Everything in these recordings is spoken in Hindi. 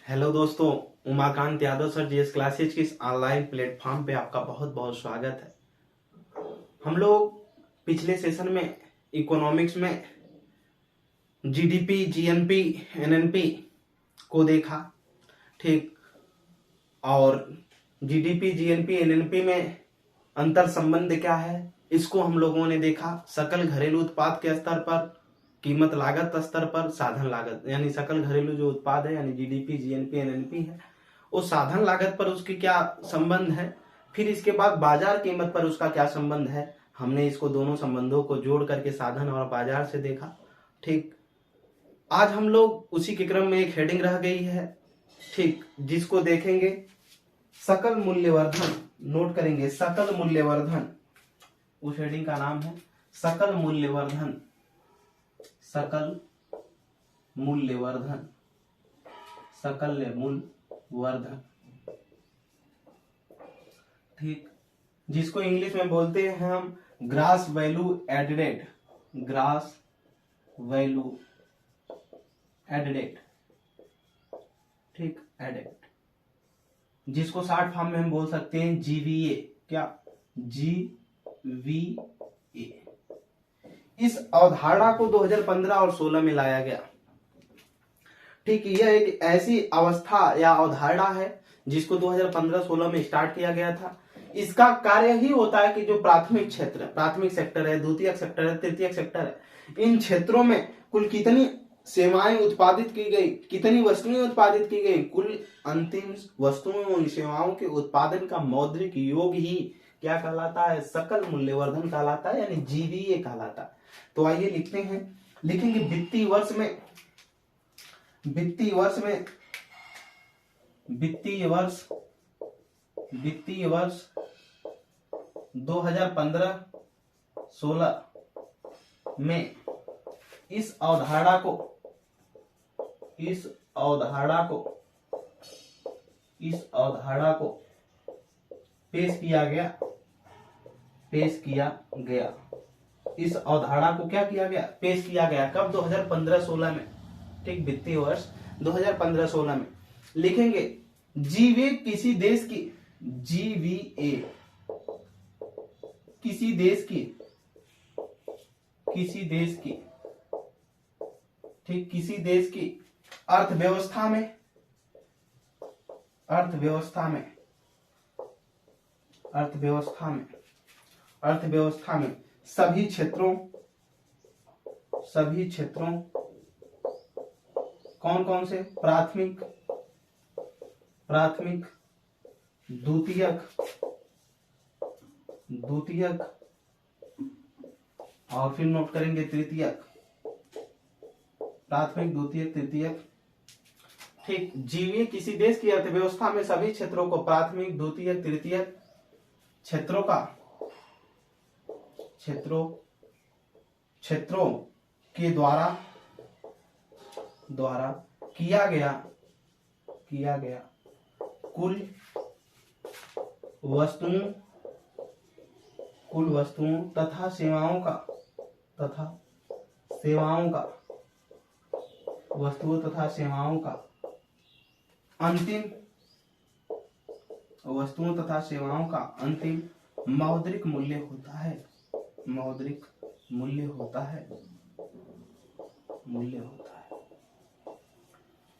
हेलो दोस्तों, Umakant Yadav sir GS classes की इस ऑनलाइन प्लेटफॉर्म पे आपका बहुत बहुत स्वागत है। हम लोग पिछले सेशन में इकोनॉमिक्स में जीडीपी, जीएनपी, एनएनपी को देखा। ठीक। और जीडीपी, जीएनपी, एनएनपी में अंतर संबंध क्या है, इसको हम लोगों ने देखा। सकल घरेलू उत्पाद के स्तर पर, कीमत लागत स्तर पर, साधन लागत यानी सकल घरेलू जो उत्पाद है यानी जीडीपी, जीएनपी, एनएनपी है, उस साधन लागत पर उसकी क्या संबंध है। फिर इसके बाद बाजार कीमत पर उसका क्या संबंध है। हमने इसको दोनों संबंधों को जोड़ करके साधन और बाजार से देखा। ठीक। आज हम लोग उसी के क्रम में एक हेडिंग रह गई है, ठीक, जिसको देखेंगे सकल मूल्यवर्धन। नोट करेंगे सकल मूल्यवर्धन। उस हेडिंग का नाम है सकल मूल्यवर्धन। सकल मूल्यवर्धन, सकल मूल्यवर्धन। ठीक। जिसको इंग्लिश में बोलते हैं हम gross value added. Gross value added. ठीक, एडेड, जिसको शॉर्ट फॉर्म में हम बोल सकते हैं जीवीए। क्या? जीवीए। इस अवधारणा को 2015 और 16 में लाया गया। ठीक, यह एक ऐसी अवस्था या अवधारणा है जिसको 2015-16 में स्टार्ट किया गया था। इसका कार्य ही होता है कि जो प्राथमिक क्षेत्र, प्राथमिक सेक्टर है, द्वितीयक सेक्टर है, तृतीयक सेक्टर है, इन क्षेत्रों में कुल कितनी सेवाएं उत्पादित की गई, कितनी वस्तुएं उत्पादित की गई, कुल अंतिम वस्तुओं और सेवाओं के उत्पादन का मौद्रिक योग ही क्या कहलाता है? सकल मूल्यवर्धन कहलाता है, यानी जीवीए कहलाता है। तो आइए लिखते हैं, लिखेंगे वित्तीय वर्ष में, वित्तीय वर्ष में, वित्तीय वर्ष, वित्तीय वर्ष 2015-16 में इस अवधारणा को, इस अवधारणा को, इस अवधारणा को पेश किया गया, पेश किया गया। इस अवधारणा को क्या किया गया? पेश किया गया। कब? 2015-16 में। ठीक, वित्तीय वर्ष 2015-16 में। लिखेंगे जीवीए किसी देश की, जीवीए किसी देश की, किसी देश की, ठीक, किसी देश की अर्थव्यवस्था में, अर्थव्यवस्था में, अर्थव्यवस्था में, अर्थव्यवस्था में सभी क्षेत्रों, सभी क्षेत्रों, कौन कौन से? प्राथमिक, प्राथमिक, द्वितीयक, द्वितीयक, और फिर नोट करेंगे तृतीयक। प्राथमिक, द्वितीयक, तृतीयक। ठीक, जीवीए किसी देश की अर्थव्यवस्था में सभी क्षेत्रों को, प्राथमिक, द्वितीयक, तृतीयक क्षेत्रों का, क्षेत्रों, क्षेत्रों के द्वारा, द्वारा किया गया, किया गया कुल वस्तुओं, कुल वस्तुओं तथा सेवाओं का, तथा सेवाओं का, वस्तुओं तथा सेवाओं का अंतिम, वस्तुओं तथा सेवाओं का अंतिम मौद्रिक मूल्य होता है। मौद्रिक मूल्य होता है, मूल्य होता है।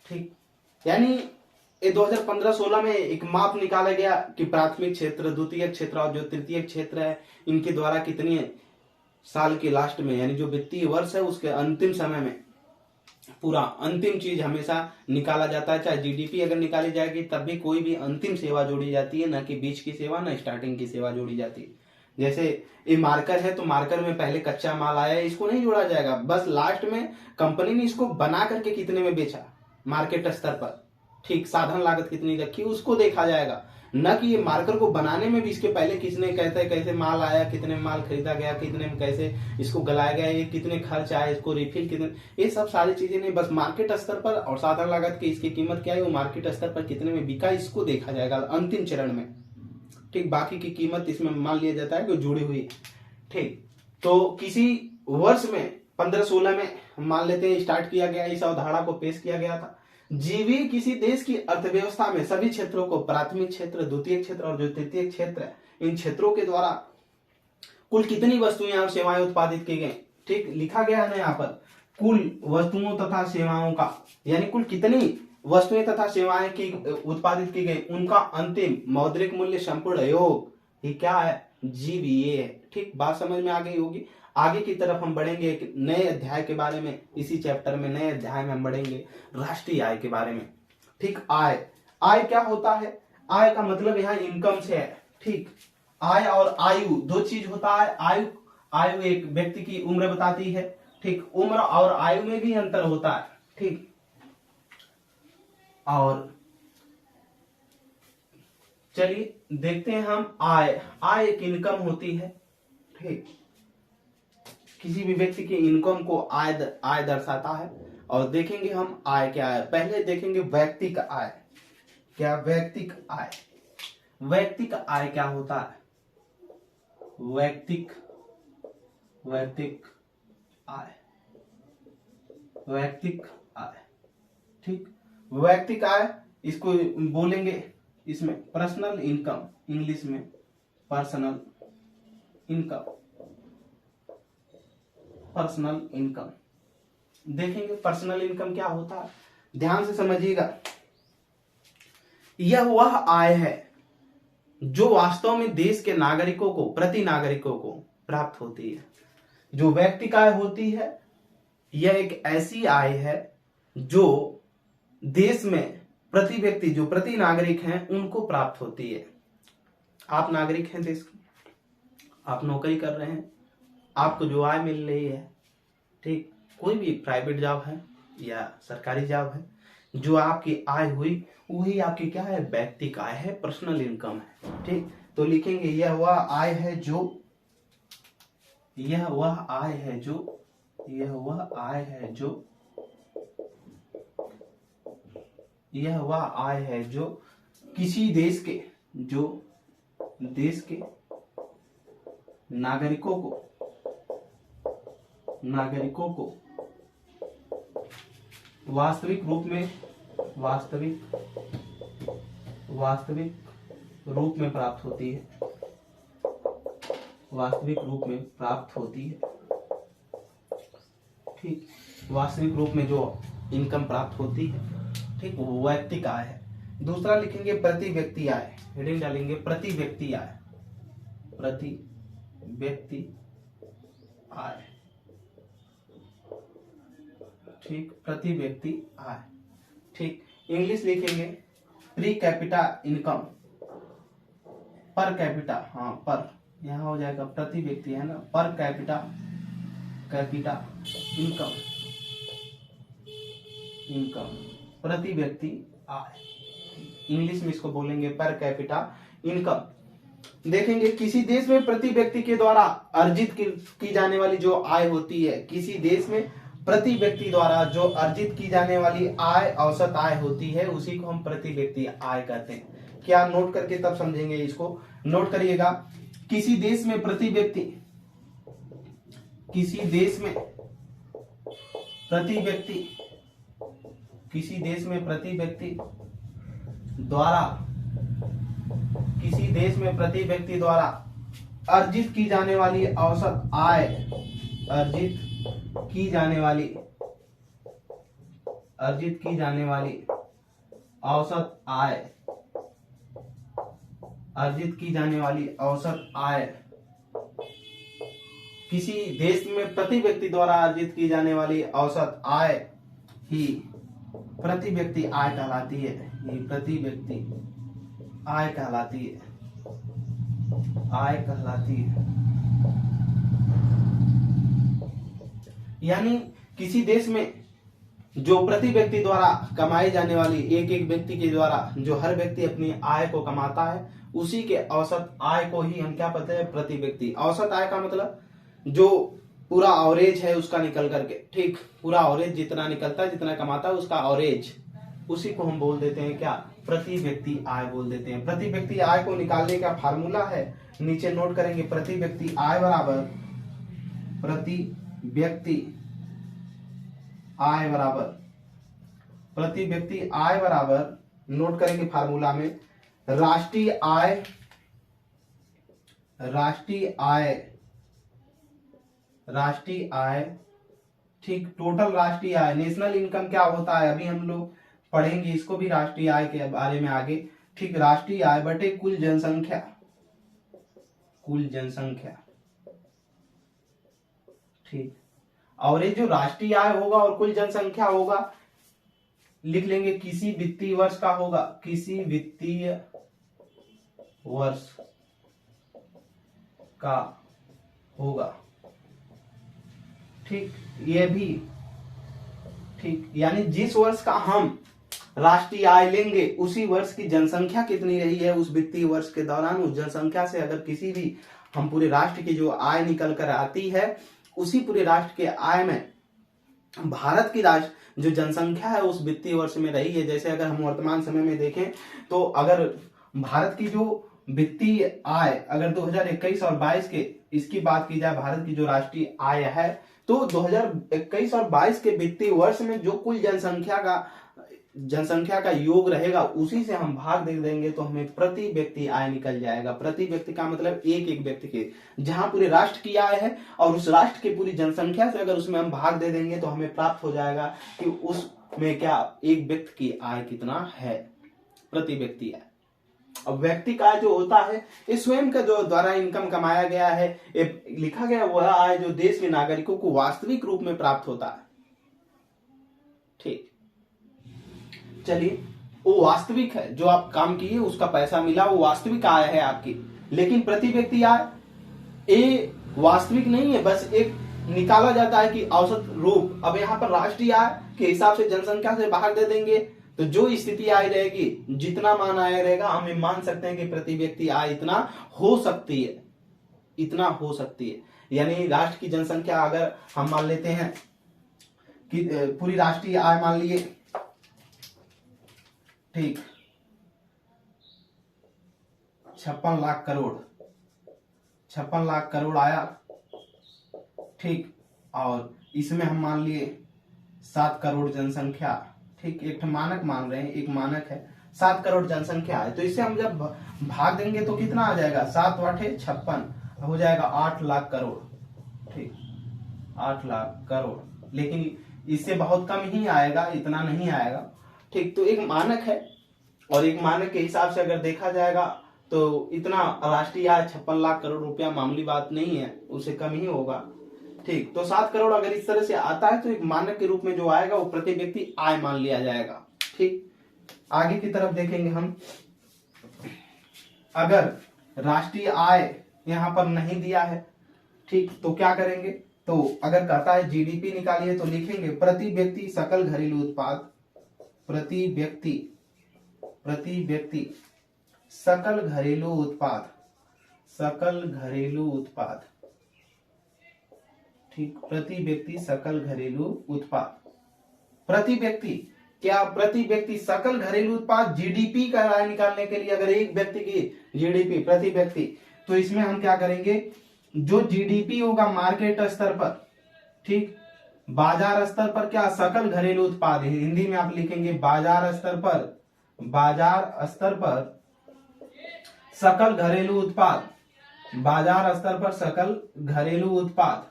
ठीक, यानी ये 2015-16 में एक माप निकाला गया कि प्राथमिक क्षेत्र, द्वितीय क्षेत्र और जो तृतीय क्षेत्र है, इनके द्वारा कितनी साल के लास्ट में, यानी जो वित्तीय वर्ष है उसके अंतिम समय में पूरा अंतिम चीज हमेशा निकाला जाता है। चाहे जीडीपी अगर निकाली जाएगी तब भी कोई भी अंतिम सेवा जोड़ी जाती है, न कि बीच की सेवा, न स्टार्टिंग की सेवा जोड़ी जाती है। जैसे ये मार्कर है तो मार्कर में पहले कच्चा माल आया है, इसको नहीं जोड़ा जाएगा, बस लास्ट में कंपनी ने इसको बना करके कितने में बेचा मार्केट स्तर पर, ठीक, साधन लागत कितनी रखी उसको देखा जाएगा, न कि ये मार्कर को बनाने में भी इसके पहले किसने कैसे माल आया, कितने माल खरीदा गया, कितने में कैसे इसको गलाया गया, ये कितने खर्च आए, इसको रिफिल कितने, ये सब सारी चीजें नहीं, बस मार्केट स्तर पर और साधन लागत की इसकी कीमत क्या है, वो मार्केट स्तर पर कितने में बिका, इसको देखा जाएगा अंतिम चरण में। ठीक, बाकी की कीमत इसमें मान लिया जाता है कि जुड़ी हुई। ठीक, तो किसी वर्ष में 15-16 में मान लेते हैं स्टार्ट किया गया, इस अवधारणा को पेश किया गया था। जीवी किसी देश की अर्थव्यवस्था में सभी क्षेत्रों को, प्राथमिक क्षेत्र, द्वितीय क्षेत्र और जो तृतीय क्षेत्र है, इन क्षेत्रों के द्वारा कुल कितनी वस्तुएं और सेवाएं उत्पादित की गई। ठीक, लिखा गया है ना यहाँ पर, कुल वस्तुओं तथा सेवाओं का, यानी कुल कितनी वस्तुएं तथा सेवाएं की उत्पादित की गई, उनका अंतिम मौद्रिक मूल्य संपूर्ण योग, ये क्या है, जीवीए है। ठीक, बात समझ में आ गई होगी। आगे की तरफ हम बढ़ेंगे एक नए अध्याय के बारे में, इसी चैप्टर में नए अध्याय में हम बढ़ेंगे राष्ट्रीय आय के बारे में। ठीक, आय, आय क्या होता है, आय का मतलब यहाँ इनकम से है। ठीक, आय और आयु दो चीज होता है। आयु, आयु एक व्यक्ति की उम्र बताती है। ठीक, उम्र और आयु में भी अंतर होता है। ठीक, और चलिए देखते हैं हम आय। आय एक इनकम होती है। ठीक, किसी भी व्यक्ति के इनकम को आय दर्शाता है। और देखेंगे हम आय क्या है। पहले देखेंगे वैयक्तिक आय। क्या, वैयक्तिक आय। वैयक्तिक आय क्या होता है, वैयक्तिक आय, वैयक्तिक आय। ठीक, वैयक्तिक आय, इसको बोलेंगे इसमें पर्सनल इनकम, इंग्लिश में पर्सनल इनकम, पर्सनल इनकम। देखेंगे पर्सनल इनकम क्या होता है, ध्यान से समझिएगा। यह वह आय है जो वास्तव में देश के नागरिकों को, प्रति नागरिकों को प्राप्त होती है। जो व्यक्तिक आय होती है, यह एक ऐसी आय है जो देश में प्रति व्यक्ति, जो प्रति नागरिक हैं, उनको प्राप्त होती है। आप नागरिक हैं देश के, आप नौकरी कर रहे हैं, आपको जो आय मिल रही है, ठीक, कोई भी प्राइवेट जॉब है या सरकारी जॉब है, जो आपकी आय हुई वही आपकी क्या है, व्यक्तिक आय है, पर्सनल इनकम है। ठीक, तो लिखेंगे यह वह आय है जो, यह वह आय है जो, यह वह आय है जो, यह वह आय है जो किसी देश के, जो देश के नागरिकों को वास्तविक रूप में प्राप्त होती है, वास्तविक रूप में प्राप्त होती है। ठीक, वास्तविक रूप में जो इनकम प्राप्त होती है, ठीक, वो वैयक्तिक आय है। दूसरा लिखेंगे प्रति व्यक्ति आय, हेडिंग डालेंगे प्रति व्यक्ति आय, प्रति व्यक्ति आय। ठीक, प्रति व्यक्ति आय। ठीक, इंग्लिश लिखेंगे pre capita income, per capita, हाँ पर, यहां हो जाएगा प्रति व्यक्ति है ना, पर कैपिटा इनकम, प्रति व्यक्ति आय। इंग्लिश में इसको बोलेंगे पर कैपिटा इनकम। देखेंगे किसी देश में प्रति व्यक्ति के द्वारा अर्जित की जाने वाली जो आय होती है, किसी देश में प्रति व्यक्ति द्वारा जो अर्जित की जाने वाली आय, औसत आय होती है, उसी को हम प्रति व्यक्ति आय कहते हैं। क्या, नोट करके तब समझेंगे इसको, नोट करिएगा। किसी देश में प्रति व्यक्ति, किसी देश में प्रति व्यक्ति, किसी देश में प्रति व्यक्ति द्वारा, किसी देश में प्रति व्यक्ति द्वारा अर्जित की जाने वाली औसत आय, अर्जित की जाने वाली औसत आय, अर्जित की जाने वाली औसत आय, किसी देश में प्रति व्यक्ति द्वारा अर्जित की जाने वाली औसत आय ही प्रति व्यक्ति आय कहलाती है। ये प्रति व्यक्ति आय कहलाती है, आय कहलाती है। यानी किसी देश में जो प्रति व्यक्ति द्वारा कमाई जाने वाली, एक एक व्यक्ति के द्वारा जो हर व्यक्ति अपनी आय को कमाता है, उसी के औसत आय को ही हम क्या कहते हैं, प्रति व्यक्ति। औसत आय का मतलब जो पूरा एवरेज है उसका निकल करके, ठीक, पूरा एवरेज जितना निकलता है, जितना कमाता है, उसका एवरेज, उसी को हम बोल देते हैं क्या, प्रति व्यक्ति आय बोल देते हैं। प्रति व्यक्ति आय को निकालने का फार्मूला है, नीचे नोट करेंगे, प्रति व्यक्ति आय बराबर, प्रति व्यक्ति आय बराबर प्रति व्यक्ति आय बराबर, नोट करेंगे फार्मूला में, राष्ट्रीय आय, ठीक, टोटल राष्ट्रीय आय, नेशनल इनकम क्या होता है अभी हम लोग पढ़ेंगे इसको भी, राष्ट्रीय आय के बारे में आगे, ठीक, राष्ट्रीय आय बटे कुल जनसंख्या, ठीक। और ये जो राष्ट्रीय आय होगा और कुल जनसंख्या होगा, लिख लेंगे किसी वित्तीय वर्ष का होगा, किसी वित्तीय वर्ष का होगा, ठीक, ये भी ठीक, यानी जिस वर्ष का हम राष्ट्रीय आय लेंगे उसी वर्ष की जनसंख्या कितनी रही है उस वित्तीय वर्ष के दौरान, उस जनसंख्या से अगर किसी भी हम पूरे राष्ट्र की जो आय निकल कर आती है, उसी पूरे राष्ट्र के आय में भारत की राष्ट्र जो जनसंख्या है उस वित्तीय वर्ष में रही है। जैसे अगर हम वर्तमान समय में देखें तो अगर भारत की जो वित्तीय आय अगर 2021 और 22 के इसकी बात की जाए, भारत की जो राष्ट्रीय आय है, तो 2021 और 22 के वित्तीय वर्ष में जो कुल जनसंख्या का योग रहेगा उसी से हम भाग दे देंगे तो हमें प्रति व्यक्ति आय निकल जाएगा। प्रति व्यक्ति का मतलब एक एक व्यक्ति के, जहां पूरे राष्ट्र की आय है और उस राष्ट्र की पूरी जनसंख्या से अगर उसमें हम भाग दे देंगे तो हमें प्राप्त हो जाएगा कि उसमें क्या एक व्यक्ति की आय कितना है, प्रति व्यक्ति आय। अब व्यक्ति का जो होता है ये स्वयं का जो द्वारा इनकम कमाया गया है, ये लिखा गया वह आय जो देश के नागरिकों को वास्तविक रूप में प्राप्त होता है, ठीक। चलिए, वो वास्तविक है, जो आप काम किए उसका पैसा मिला वो वास्तविक आय है आपकी, लेकिन प्रति व्यक्ति आय ये वास्तविक नहीं है, बस एक निकाला जाता है कि औसत रूप। अब यहाँ पर राष्ट्रीय आय के हिसाब से जनसंख्या से भाग दे देंगे तो जो स्थिति आई रहेगी, जितना मान आया रहेगा, हम मान सकते हैं कि प्रति व्यक्ति आय इतना हो सकती है, इतना हो सकती है। यानी राष्ट्र की जनसंख्या अगर हम मान लेते हैं कि पूरी राष्ट्रीय आय मान लिए, ठीक, 56 लाख करोड़, 56 लाख करोड़ आया, ठीक, और इसमें हम मान लिए 7 करोड़ जनसंख्या, ठीक, एक मानक मान रहे हैं, एक मानक है 7 करोड़ जनसंख्या है, तो इससे हम जब भाग देंगे तो कितना आ जाएगा, 7 वाटे 56 हो जाएगा 8 लाख करोड़, ठीक, 8 लाख करोड़, लेकिन इससे बहुत कम ही आएगा, इतना नहीं आएगा, ठीक। तो एक मानक है और एक मानक के हिसाब से अगर देखा जाएगा तो इतना राष्ट्रीय आय 56 लाख करोड़ रुपया मामूली बात नहीं है, उससे कम ही होगा, ठीक। तो 7 करोड़ अगर इस तरह से आता है तो एक मानक के रूप में जो आएगा वो प्रति व्यक्ति आय मान लिया जाएगा, ठीक। आगे की तरफ देखेंगे हम, अगर राष्ट्रीय आय यहां पर नहीं दिया है, ठीक, तो क्या करेंगे, तो अगर कहता है जीडीपी निकालिए तो लिखेंगे प्रति व्यक्ति सकल घरेलू उत्पाद, प्रति व्यक्ति सकल घरेलू उत्पाद, ठीक, प्रति व्यक्ति सकल घरेलू उत्पाद, प्रति व्यक्ति क्या, प्रति व्यक्ति सकल घरेलू उत्पाद जीडीपी का राय निकालने के लिए अगर एक व्यक्ति की जीडीपी प्रति व्यक्ति, तो इसमें हम क्या करेंगे, जो जीडीपी होगा मार्केट स्तर पर, ठीक, बाजार स्तर पर क्या सकल घरेलू उत्पाद है, हिंदी में आप लिखेंगे बाजार स्तर पर सकल घरेलू उत्पाद, बाजार स्तर पर सकल घरेलू उत्पाद,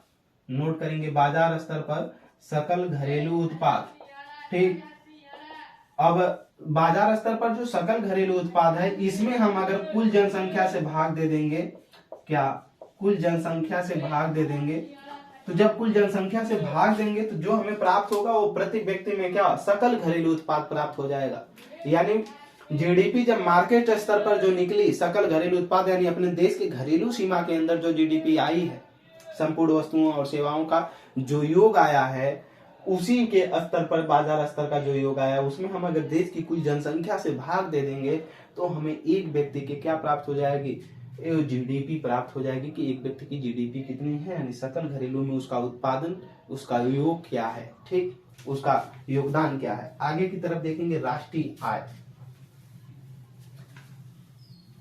नोट करेंगे बाजार स्तर पर सकल घरेलू उत्पाद, ठीक। अब बाजार स्तर पर जो सकल घरेलू उत्पाद है इसमें हम अगर कुल जनसंख्या से भाग दे देंगे, क्या कुल जनसंख्या से भाग दे देंगे, तो जब कुल जनसंख्या से भाग देंगे तो जो हमें प्राप्त होगा वो प्रति व्यक्ति में क्या सकल घरेलू उत्पाद प्राप्त हो जाएगा। यानी जीडीपी जब मार्केट स्तर पर जो निकली सकल घरेलू उत्पाद, यानी अपने देश के घरेलू सीमा के अंदर जो जीडीपी आई है, संपूर्ण वस्तुओं और सेवाओं का जो योग आया है, उसी के स्तर पर बाजार स्तर का जो योग आया है, उसमें हम अगर देश की कुल जनसंख्या से भाग दे देंगे तो हमें एक व्यक्ति के क्या प्राप्त हो जाएगी, जीडीपी प्राप्त हो जाएगी कि एक व्यक्ति की जीडीपी कितनी है, यानी सकल घरेलू में उसका उत्पादन, उसका योग क्या है, ठीक, उसका योगदान क्या है। आगे की तरफ देखेंगे राष्ट्रीय आय,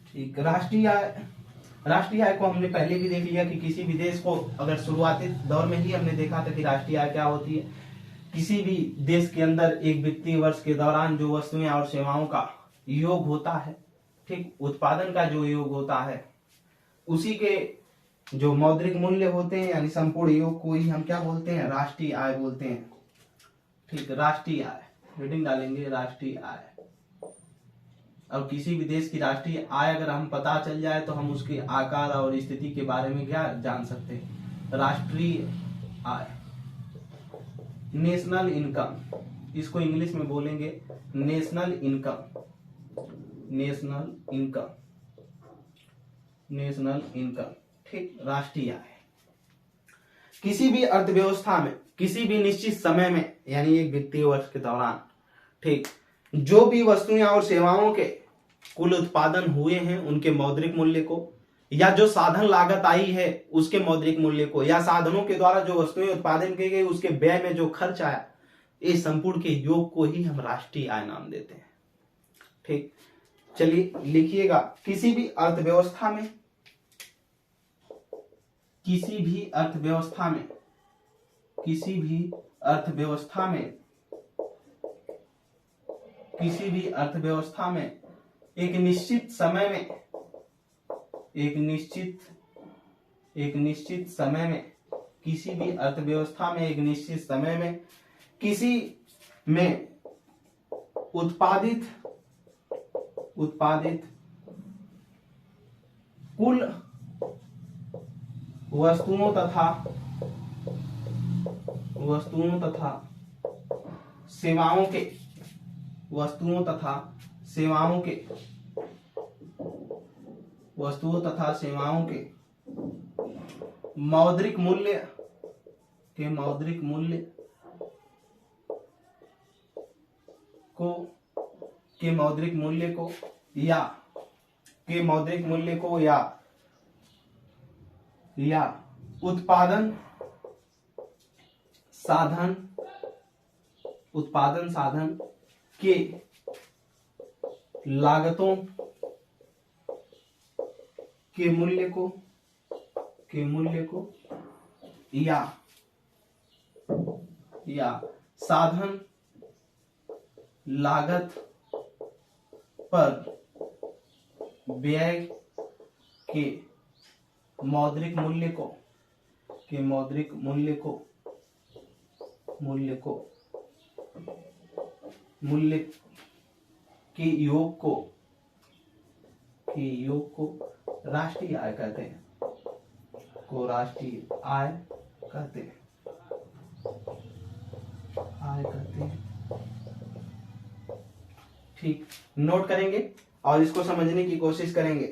ठीक, राष्ट्रीय आय को हमने पहले भी देख लिया कि किसी भी देश को अगर शुरुआती दौर में ही हमने देखा था कि राष्ट्रीय आय क्या होती है, किसी भी देश के अंदर एक वित्तीय वर्ष के दौरान जो वस्तुएं और सेवाओं का योग होता है, ठीक, उत्पादन का जो योग होता है, उसी के जो मौद्रिक मूल्य होते हैं यानी संपूर्ण योग को ही हम क्या बोलते हैं, राष्ट्रीय आय बोलते हैं। ठीक, राष्ट्रीय आय, हेडिंग डालेंगे राष्ट्रीय आय। और किसी भी देश की राष्ट्रीय आय अगर हम पता चल जाए तो हम उसके आकार और स्थिति के बारे में क्या जान सकते हैं। राष्ट्रीय आय, नेशनल इनकम, इसको इंग्लिश में बोलेंगे national income, national income, national income. ठीक, राष्ट्रीय आय किसी भी अर्थव्यवस्था में किसी भी निश्चित समय में यानी एक वित्तीय वर्ष के दौरान, ठीक, जो भी वस्तुएं और सेवाओं के कुल उत्पादन हुए हैं उनके मौद्रिक मूल्य को, या जो साधन लागत आई है उसके मौद्रिक मूल्य को, या साधनों के द्वारा जो वस्तुएं उत्पादन की गई उसके व्यय में जो खर्च आया, इस संपूर्ण के योग को ही हम राष्ट्रीय आय नाम देते हैं। ठीक, चलिए लिखिएगा, किसी भी अर्थव्यवस्था में, किसी भी अर्थव्यवस्था में, किसी भी अर्थव्यवस्था में, किसी भी अर्थव्यवस्था में एक निश्चित समय में, एक निश्चित समय में, किसी भी अर्थव्यवस्था में एक निश्चित समय में किसी में उत्पादित कुल वस्तुओं तथा सेवाओं के, वस्तुओं तथा सेवाओं के मौद्रिक मूल्य या उत्पादन साधन के लागतों के मूल्य को या साधन लागत पर व्यय के मौद्रिक मूल्य के योग को राष्ट्रीय आय कहते हैं, ठीक, नोट करेंगे और इसको समझने की कोशिश करेंगे।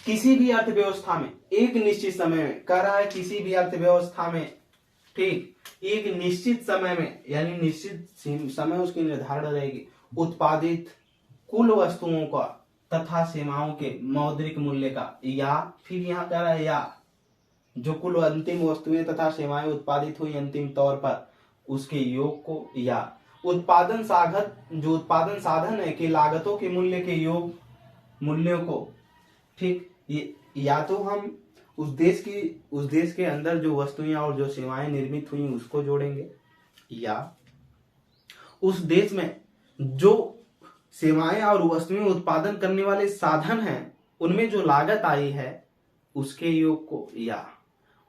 किसी भी अर्थव्यवस्था में एक निश्चित समय में, कह रहा है किसी भी अर्थव्यवस्था में, ठीक, एक निश्चित समय में यानी निश्चित समय उसकी निर्धारण रहेगी, उत्पादित कुल वस्तुओं का तथा सेवाओं के मौद्रिक मूल्य का, या फिर यहाँ कह रहा है या जो कुल अंतिम वस्तुएं तथा सेवाएं उत्पादित हुई अंतिम तौर पर उसके योग को, या उत्पादन साधन है कि लागतों के मूल्य के योग मूल्यों को, ठीक, या तो हम उस देश के अंदर जो वस्तुएं और जो सेवाएं निर्मित हुई उसको जोड़ेंगे, या उस देश में जो सेवाएं और वस्तुएं उत्पादन करने वाले साधन हैं उनमें जो लागत आई है उसके योग को, या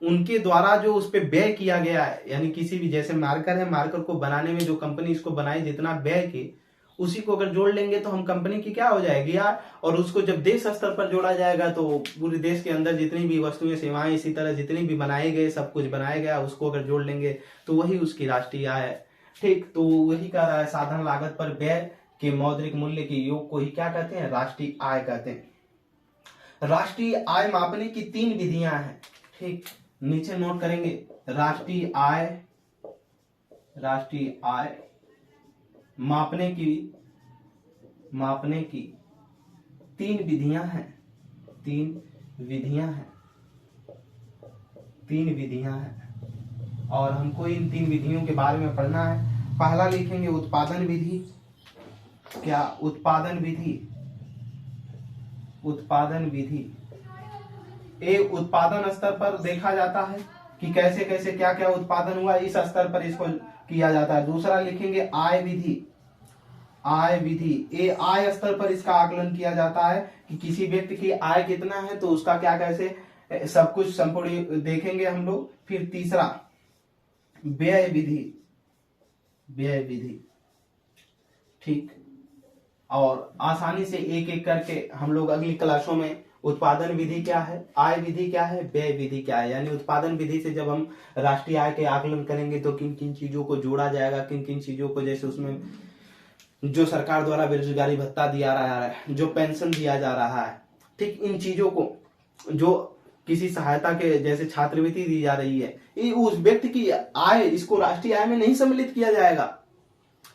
उनके द्वारा जो उस पे व्यय किया गया है, यानी किसी भी, जैसे मार्कर है, मार्कर को बनाने में जो कंपनी इसको बनाई जितना व्यय की उसी को अगर जोड़ लेंगे तो हम कंपनी की क्या हो जाएगी यार। और उसको जब देश स्तर पर जोड़ा जाएगा तो पूरे देश के अंदर जितनी भी वस्तुएं सेवाएं इसी तरह जितनी भी बनाए गए सब कुछ बनाया गया उसको अगर जोड़ लेंगे तो वही उसकी राष्ट्रीय आय है। ठीक, तो वही कह रहा है साधन लागत पर व्यय के मौद्रिक मूल्य के योग को ही क्या कहते हैं, राष्ट्रीय आय कहते हैं। राष्ट्रीय आय मापने की 3 विधियां हैं। ठीक, नीचे नोट करेंगे, राष्ट्रीय आय मापने की 3 विधियां हैं। 3 विधियां हैं और हमको इन 3 विधियों के बारे में पढ़ना है। पहला लिखेंगे उत्पादन विधि। क्या उत्पादन विधि, उत्पादन स्तर पर देखा जाता है कि कैसे कैसे क्या क्या उत्पादन हुआ, इस स्तर पर इसको किया जाता है। दूसरा लिखेंगे आय विधि। आय विधि, ये आय स्तर पर इसका आकलन किया जाता है कि किसी व्यक्ति की आय कितना है तो उसका क्या कैसे सब कुछ संपूर्ण देखेंगे हम लोग। फिर तीसरा व्यय विधि। व्यय विधि, ठीक। और आसानी से एक एक करके हम लोग अगली क्लासों में उत्पादन विधि क्या है, आय विधि क्या है, व्यय विधि क्या है, यानी उत्पादन विधि से जब हम राष्ट्रीय आय के आकलन करेंगे तो किन किन चीजों को जोड़ा जाएगा, किन किन चीजों को, जैसे उसमें जो सरकार द्वारा बेरोजगारी भत्ता दिया रहा है, जो पेंशन दिया जा रहा है, ठीक, इन चीजों को, जो किसी सहायता के जैसे छात्रवृत्ति दी जा रही है, ये उस व्यक्ति की आय, इसको राष्ट्रीय आय में नहीं सम्मिलित किया जाएगा।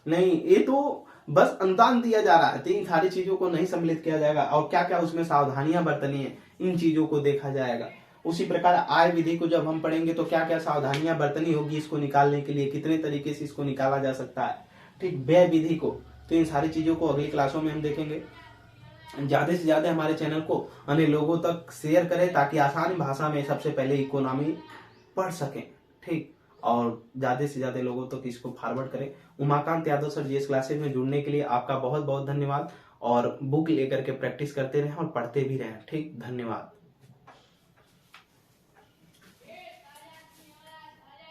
नहीं, ये तो बस अनुदान दिया जा रहा है, तो इन सारी चीजों को नहीं सम्मिलित किया जाएगा। और क्या क्या उसमें सावधानियां बरतनी है, इन चीजों को देखा जाएगा। उसी प्रकार आय विधि को जब हम पढ़ेंगे तो क्या क्या सावधानियां बरतनी होगी इसको निकालने के लिए, कितने तरीके से इसको निकाला जा सकता है, ठीक। व्यय विधि को, तो इन सारी चीजों को अगली क्लासों में हम देखेंगे। ज्यादा से ज्यादा हमारे चैनल को अन्य लोगों तक शेयर करें ताकि आसान भाषा में सबसे पहले इकोनॉमी पढ़ सकें, ठीक। और ज्यादा से ज्यादा लोगों तक इसको फॉरवर्ड करें। Umakant Yadav sir GS classes में जुड़ने के लिए आपका बहुत बहुत धन्यवाद। और बुक लेकर के प्रैक्टिस करते रहें और पढ़ते भी रहें, ठीक। धन्यवाद।